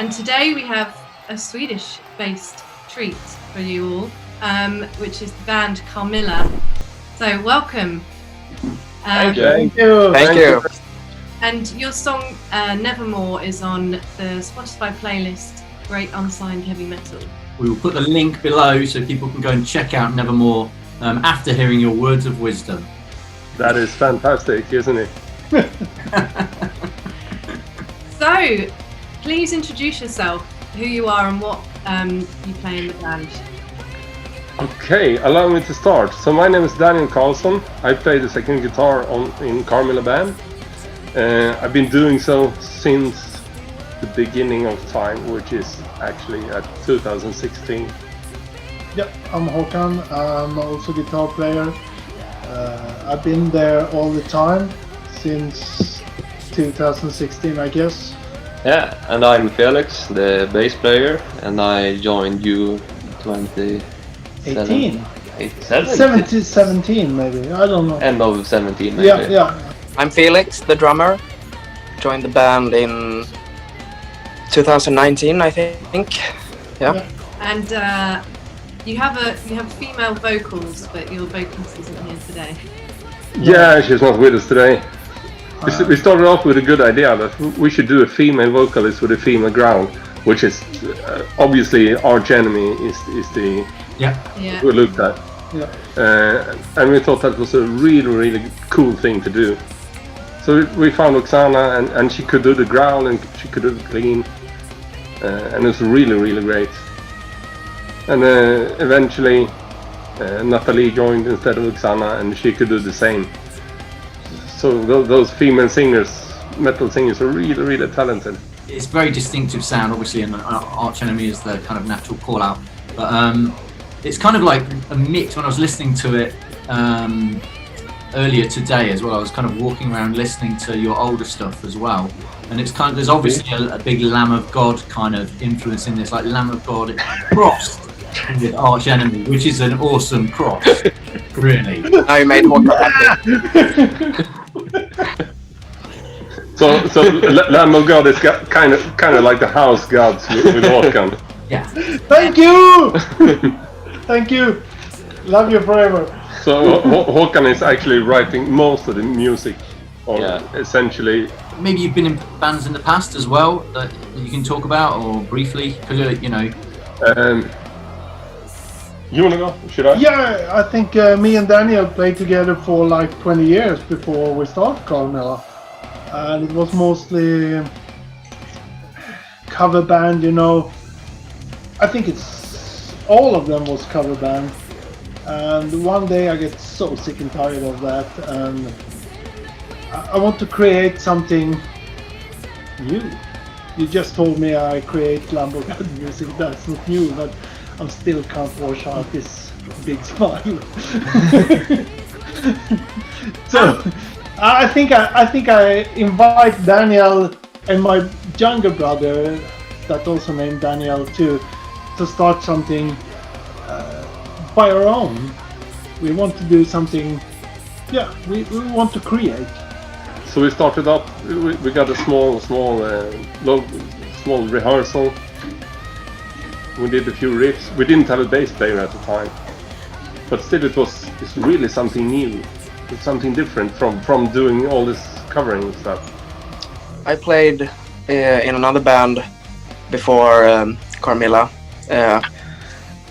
And today we have a Swedish-based treat for you all, which is the band Carmilla. So welcome. Thank you. Thank you. And your song Nevermore is on the Spotify playlist Great Unsigned Heavy Metal. We will put the link below so people can go and check out Nevermore after hearing your words of wisdom. That is fantastic, isn't it? So, please introduce yourself, who you are and what you play in the band. Okay, allow me to start. So my name is Daniel Karlsson. I play the second guitar in Carmilla band. I've been doing so since the beginning of time, which is actually at 2016. Yep, I'm Håkan. I'm also guitar player. I've been there all the time since 2016, I guess. Yeah, and I'm Felix, the bass player, and I joined you 2018. 17 maybe, I don't know. End of 17 maybe. Yeah. I'm Felix, the drummer. Joined the band in 2019, I think. Yeah. And you have female vocals, but your vocalist isn't here today. Yeah, she's not with us today. We started off with a good idea that we should do a female vocalist with a female ground, which is obviously Arch Enemy is the we looked at. Yeah. And we thought that was a really cool thing to do. So we found Oksana, and she could do the growl and she could do the clean, and it was really great. And eventually Natalie joined instead of Oksana, and she could do the same. So those female singers, metal singers, are really talented. It's very distinctive sound, obviously, and Arch Enemy is the kind of natural call out. But it's kind of like a mix. When I was listening to it earlier today as well, I was kind of walking around listening to your older stuff as well. And it's kind of, there's obviously a big Lamb of God kind of influence in this, like Lamb of God crossed with Arch Enemy, which is an awesome cross, really. Now you made Håkan happy. So Lamb of God is kind of like the house gods with Håkan. Yeah. Thank you! Thank you! Love you forever. So Håkan is actually writing most of the music, or essentially. Maybe you've been in bands in the past as well that you can talk about, or briefly, because you know. You wanna go? Should I? Yeah, I think me and Daniel played together for like 20 years before we started Carmilla. And it was mostly cover band, you know. I think all of them was cover band. And one day I get so sick and tired of that, and I want to create something new. You just told me I create Lamb of God music, that's not new, but I still can't wash out this big smile. So I think I invite Daniel and my younger brother, that also named Daniel, to start something by our own. We want to do something. Yeah, we want to create. So we started up. We got a small rehearsal. We did a few riffs. We didn't have a bass player at the time, but still it's really something new. It's something different from doing all this covering stuff. I played in another band before Carmilla.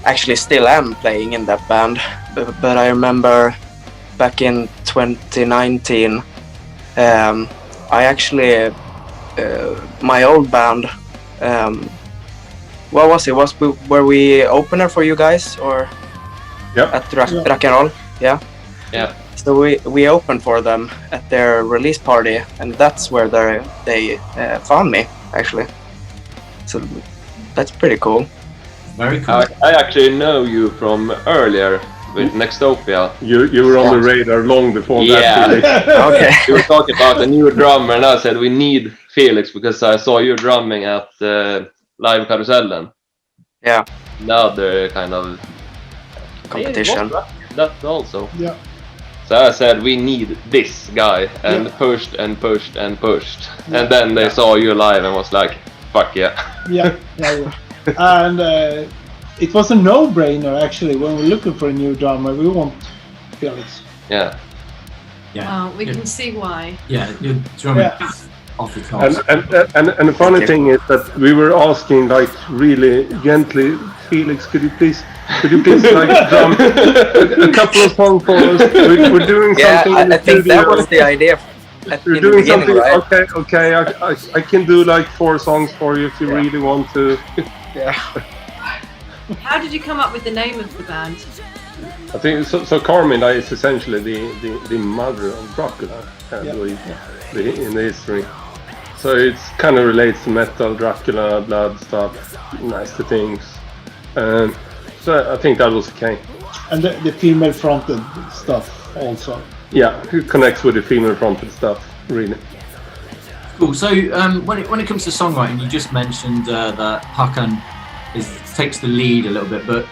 Actually still am playing in that band, but I remember back in 2019 I actually my old band what was it? Were we opener for you guys, or at Rock and Roll? Yeah. So we opened for them at their release party, and that's where they found me actually. So that's pretty cool. Very cool. I actually know you from earlier with Nextopia. You were on the radar long before that. Felix. Okay. You were talking about a new drummer, and I said we need Felix because I saw you drumming at Live Karusellen. Yeah. Another kind of competition. That also. Yeah. So I said we need this guy, and pushed. And then they saw you live and was like, fuck yeah. Yeah. And it was a no-brainer actually when we're looking for a new drummer. We want Felix. Yeah. We can see why. Yeah, your drumming is off the top. And the funny thing is that we were asking like really gently, Felix, could you please like drum a couple of songs for us? We're doing something. I think that was the idea. We're doing something. Right? Okay. I can do like 4 songs for you if you really want to. Yeah. How did you come up with the name of the band? I think so. Carmilla is essentially the mother of Dracula, in the history. So it kind of relates to metal, Dracula, blood stuff, nasty things. So I think that was okay. And the female-fronted stuff also. Yeah, it connects with the female-fronted stuff, really. Cool. So when it comes to songwriting, you just mentioned that Hakan takes the lead a little bit, but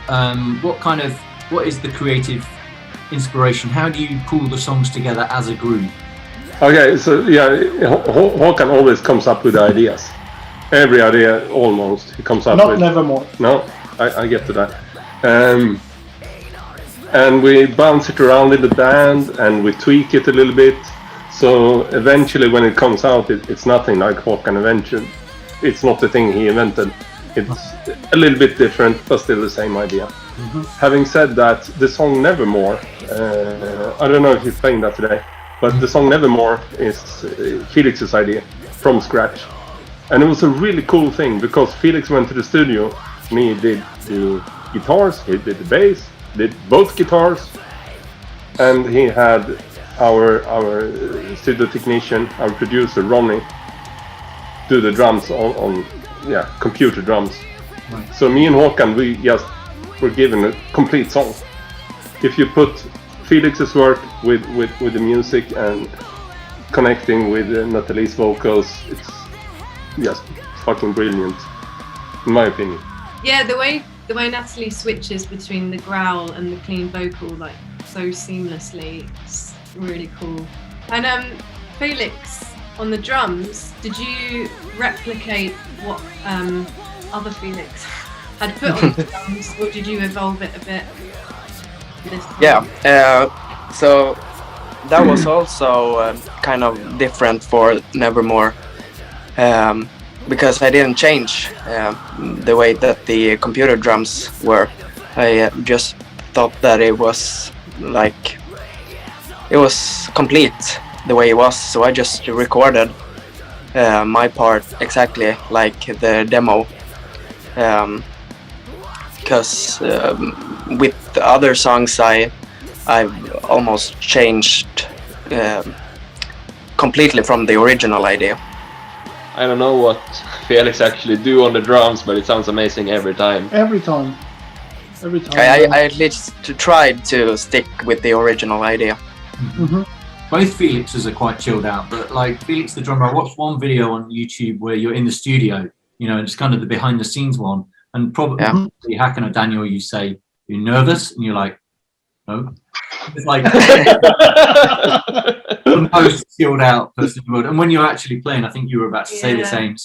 what is the creative inspiration? How do you pull the songs together as a group? Okay, so yeah, Håkan always comes up with ideas. Every idea, almost, he comes up with. Not Nevermore. No, I get to that. And we bounce it around in the band, and we tweak it a little bit. So eventually, when it comes out, it's nothing like Håkan invented. It's not the thing he invented. It's a little bit different, but still the same idea. Mm-hmm. Having said that, the song Nevermore, I don't know if you're playing that today, but the song Nevermore is Felix's idea from scratch. And it was a really cool thing because Felix went to the studio, me did the guitars, he did the bass, did both guitars, and he had our studio technician, our producer Ronnie, do the drums on computer drums. Right. So me and Håkan, we just were given a complete song. If you put Felix's work with the music and connecting with Natalie's vocals, it's just fucking brilliant, in my opinion. Yeah, the way Natalie switches between the growl and the clean vocal like so seamlessly, it's really cool. And Felix, on the drums, did you replicate what other Felix had put on the drums, or did you evolve it a bit? Yeah, so that was also kind of different for Nevermore, because I didn't change the way that the computer drums were. I just thought that it was complete the way it was, so I just recorded my part exactly like the demo, because with the other songs I've almost changed completely from the original idea. I don't know what Felix actually do on the drums, but it sounds amazing every time. Every time. I at least tried to stick with the original idea. Mm-hmm. Both Felixes are quite chilled out, but like Felix the drummer, I watched one video on YouTube where you're in the studio, and it's kind of the behind the scenes one, and probably Hakan or Daniel, you say you're nervous, and you're like, no. It's like the most chilled out person in the world. And when you're actually playing, I think you were about to say the same.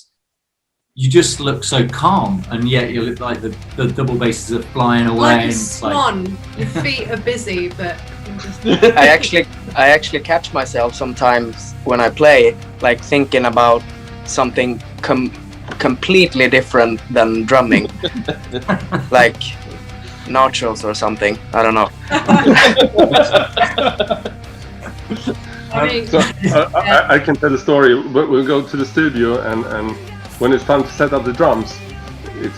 You just look so calm, and yet you look like the double basses are flying away. Like a and swan. Your feet are busy, but just... I actually catch myself sometimes when I play, like thinking about something completely different than drumming, like nachos or something. I don't know. I can tell a story. We'll go to the studio and when it's time to set up the drums, it's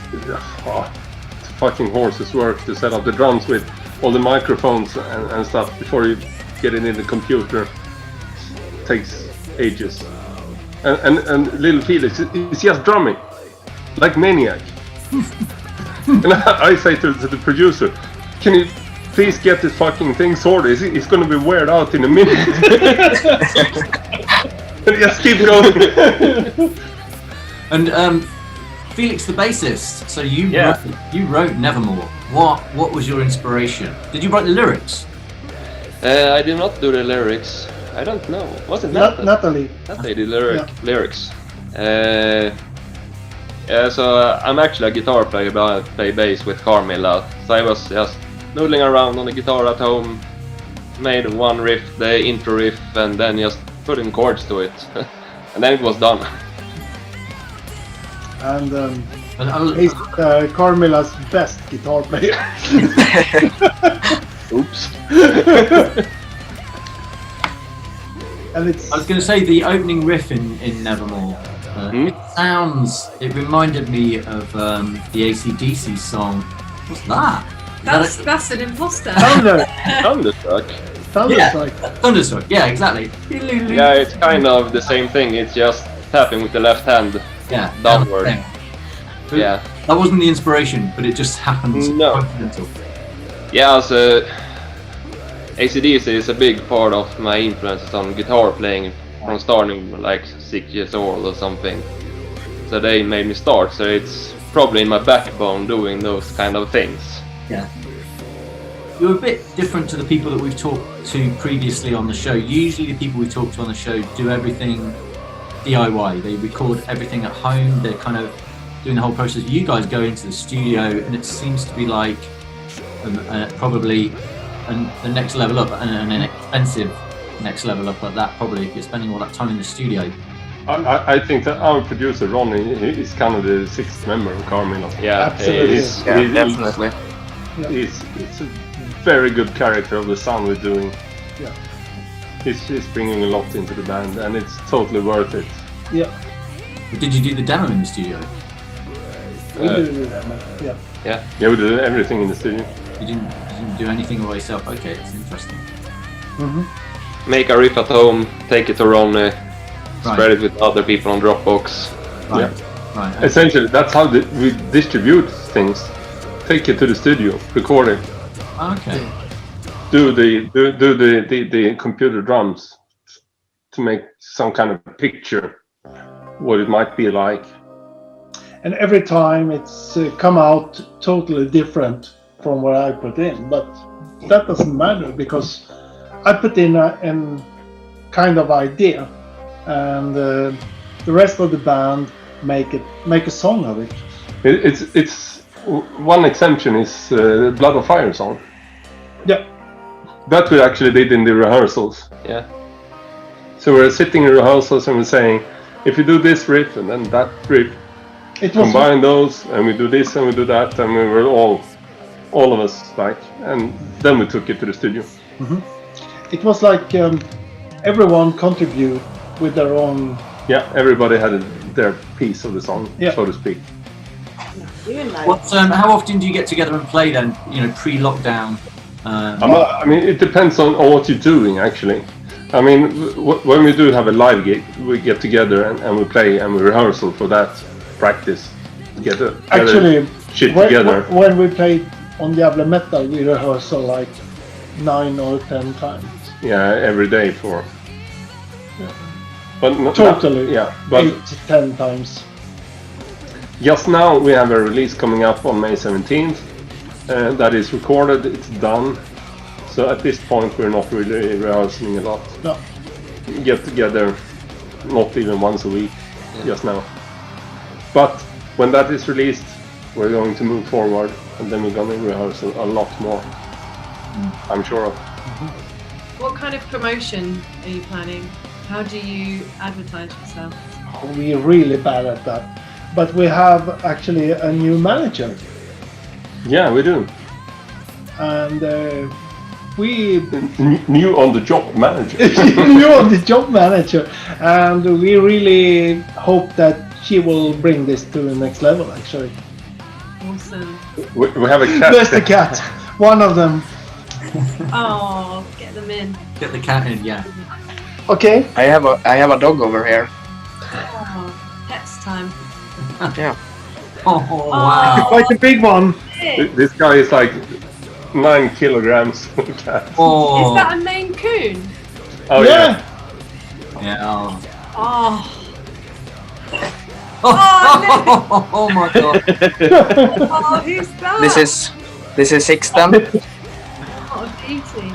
fucking horse's work to set up the drums with all the microphones and stuff before you get it in the computer. It takes ages. And little Felix is just drumming like maniac. And I say to the producer, can you please get this fucking thing sorted? It's going to be weared out in a minute. And just keep going. And Felix the bassist, so you wrote Nevermore. What was your inspiration? Did you write the lyrics? I did not do the lyrics. I don't know. Wasn't that Natalie? Natalie did lyrics. Yeah, so I'm actually a guitar player, but I play bass with Carmilla. So I was just noodling around on the guitar at home, made one riff, the intro riff, and then just put in chords to it. And then it was done. And he's Carmilla's best guitar player. Oops. And it's. I was going to say the opening riff in Nevermore. It reminded me of the AC/DC song. What's that? That's an imposter. Thunderstruck. Thunderstruck. Yeah, exactly. Yeah, it's kind of the same thing. It's just tapping with the left hand downward. Yeah. That wasn't the inspiration, but it just happens. No. Yeah, so AC/DC is a big part of my influences on guitar playing from starting like 6 years old or something. So they made me start, so it's probably in my backbone doing those kind of things. Yeah. You're a bit different to the people that we've talked to previously on the show. Usually the people we talk to on the show do everything DIY. They record everything at home. They're kind of doing the whole process. You guys go into the studio and it seems to be like probably the next level up and an expensive next level up at that, probably, if you're spending all that time in the studio. I think that our producer Ronnie is kind of the sixth member of Carmilla. Yeah, absolutely. Definitely. It's a very good character of the sound we're doing. Yeah. He's bringing a lot into the band, and it's totally worth it. Yeah. Did you do the demo in the studio? We do that, man. Yeah, we do everything in the studio. You didn't do anything by yourself? Okay, it's interesting. Make a riff at home, take it to Ronnie, spread it with other people on Dropbox. Right. Yeah. Right. Essentially, that's how we distribute things. Take it to the studio, record it. Okay. Do the computer drums to make some kind of picture what it might be like. And every time it's come out totally different from what I put in, but that doesn't matter because I put in a kind of idea, and the rest of the band make a song of it. It's one exemption is Blood of Fire song. Yeah. That we actually did in the rehearsals. Yeah. So we're sitting in rehearsals and we're saying, if you do this riff and then that riff, combine those, and we do this and we do that, and we were all of us like, and then we took it to the studio. It was like everyone contribute with their own. Yeah, everybody had their piece of the song, so to speak. How often do you get together and play then? You know, pre-lockdown. I mean, it depends on what you're doing actually. I mean, when we do have a live gig, we get together and we play and we rehearsal for that practice. Get Actually, shit together. When we played on Diablo Metal, we rehearsal like 9 or 10 times. Yeah, every day for. Yeah. But totally. But 8 to 10 times. Just now we have a release coming up on May 17th. That is recorded. It's done. So at this point we're not really rehearsing a lot. No. We get together not even once a week just now. But when that is released, we're going to move forward, and then we're going to rehearse a lot more. I'm sure of. What kind of promotion are you planning? How do you advertise yourself? We're really bad at that. But we have actually a new manager. Yeah, we do. And we... New on the job manager. New on the job manager. And we really hope that she will bring this to the next level, actually. Awesome. We have a cat. There's the cat. One of them. Oh, get them in. Get the cat in, yeah. Okay. I have a dog over here. Oh, pets time. Yeah. Oh, wow. Quite a big one. This guy is like 9 kilograms. Oh. Is that a Maine Coon? Oh yeah. Yeah. Oh. Oh, oh my god. Oh, who's that? This is Sixten. What a beauty.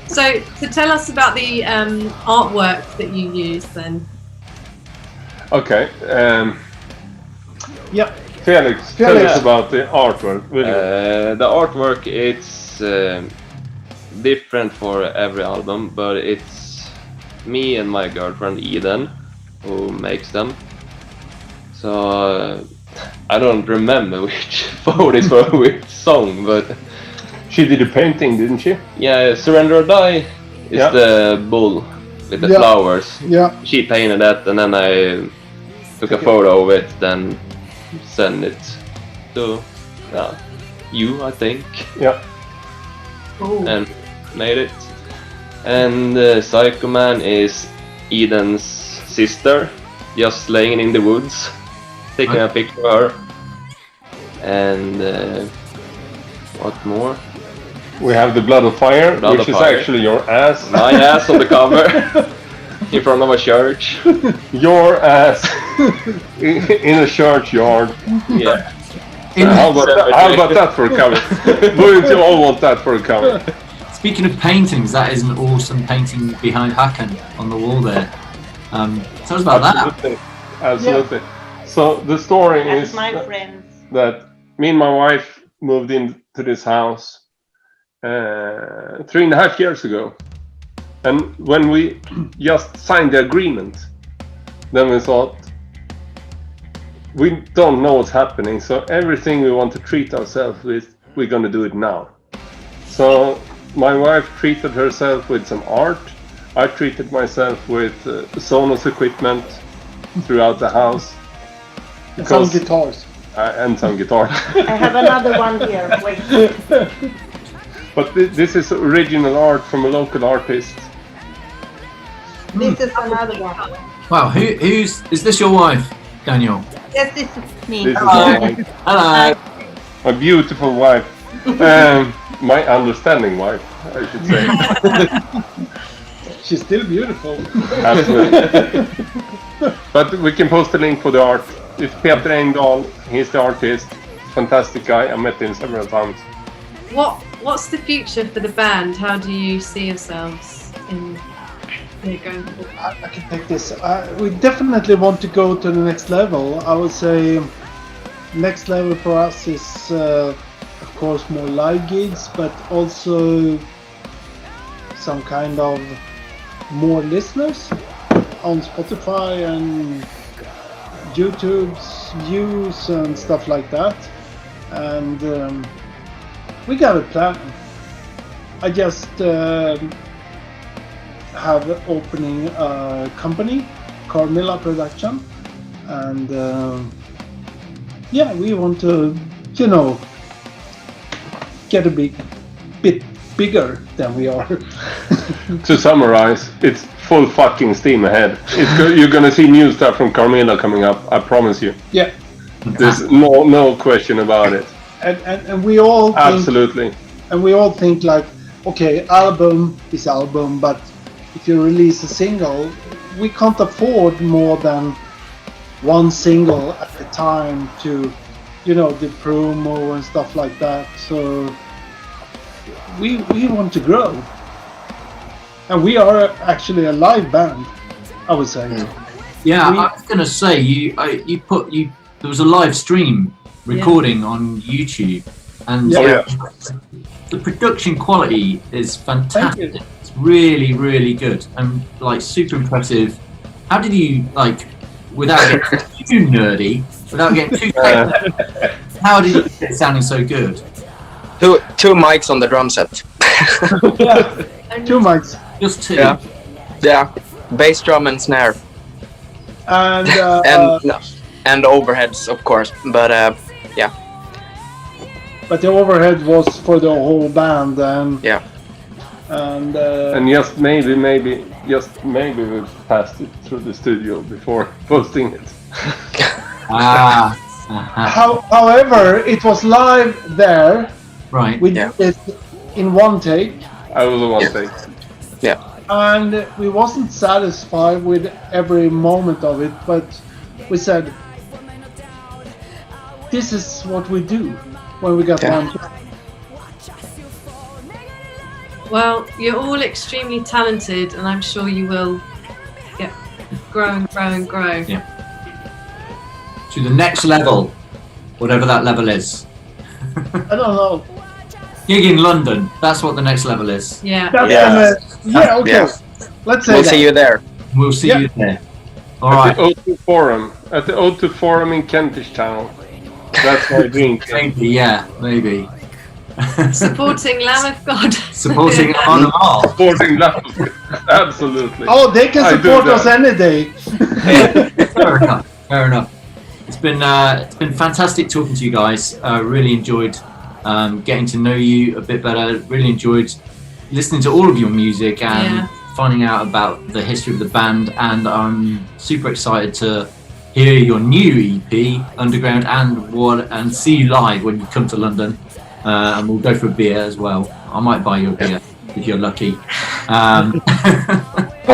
So tell us about the artwork that you use then. Okay. Yeah. Felix, tell us about the artwork. The artwork, it's different for every album, but it's me and my girlfriend Eden who makes them. So I don't remember which photo is for which song, but she did a painting, didn't she? Yeah, Surrender or Die is the bull with the flowers. Yeah. She painted that, and then I took a photo of it, then send it to you, I think. Yeah. And made it. And Psycho Man is Eden's sister, just laying in the woods, taking a picture of her. And what more? We have the Blood of Fire, which is actually your ass. My ass on the cover, in front of a church. Your ass in a churchyard. Yeah. How about that for a cover? Wouldn't you all want that for a cover? Speaking of paintings, that is an awesome painting behind Hakan on the wall there. Tell us about that. Absolutely. So the story That's is that me and my wife moved into this house 3.5 years ago. And when we just signed the agreement, then we thought, we don't know what's happening, so everything we want to treat ourselves with, we're going to do it now. So my wife treated herself with some art. I treated myself with Sonos equipment throughout the house. And some guitars. And some guitars. I have another one here. Wait. But this is original art from a local artist. This is another one. Wow, is this your wife, Daniel? Yes, this is me. This Hello. is Hello. my beautiful wife. My understanding wife, I should say. She's still beautiful. Absolutely. But we can post a link for the art. It's Peter Engdahl, he's the artist. Fantastic guy, I met him several times. What's the future for the band? How do you see yourselves in going forward? I can take this. We definitely want to go to the next level. I would say next level for us is of course more live gigs, but also some kind of more listeners on Spotify and YouTube's views and stuff like that. And we got a plan. I just have opening a company, Carmilla Production, and we want to, get a bit bigger than we are. To summarize, it's full fucking steam ahead. You're gonna see new stuff from Carmilla coming up, I promise you. Yeah. There's no question about it. And we all think, absolutely. And we all think like, okay, album is album, but if you release a single, we can't afford more than one single at a time to, the promo and stuff like that. So we want to grow, and we are actually a live band, I would say. Yeah, I was gonna say there was a live stream recording on YouTube, and the production quality is fantastic. It's really, really good and like super impressive. How did you without getting too nerdy, without getting too technical, how did you get it sounding so good? Two mics on the drum set. Two mics. Just two. Yeah. Bass drum and snare. And and overheads, of course. But But the overhead was for the whole band, and and just maybe we passed it through the studio before posting it. However, it was live there. Right. We did it in one take. I was a one take. Yeah. And we wasn't satisfied with every moment of it, but we said, this is what we do when we got one take. Well, you're all extremely talented, and I'm sure you will grow and grow and grow. Yeah. to the next level, whatever that level is. I don't know. Gig in London. That's what the next level is. Yeah. That's okay. Yeah. Let's say We'll that. see you there. We'll see you there. All At right. the O2 Forum. At the O2 Forum in Kentish Town. That's my dream. Maybe, yeah, maybe. Supporting Lamb of God. Supporting Animal. Supporting that. Absolutely. Oh, they can I do support that. us any day. Fair enough. Fair enough. It's been fantastic talking to you guys. Really enjoyed getting to know you a bit better. Really enjoyed listening to all of your music and finding out about the history of the band. And I'm super excited to hear your new EP, Underground, and see you live when you come to London. And we'll go for a beer as well. I might buy you a beer if you're lucky. I'll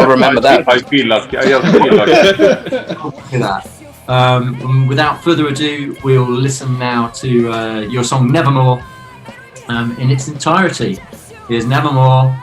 remember that. I feel lucky. I just feel lucky. Look at that. Without further ado, we'll listen now to your song Nevermore in its entirety. Here's Nevermore.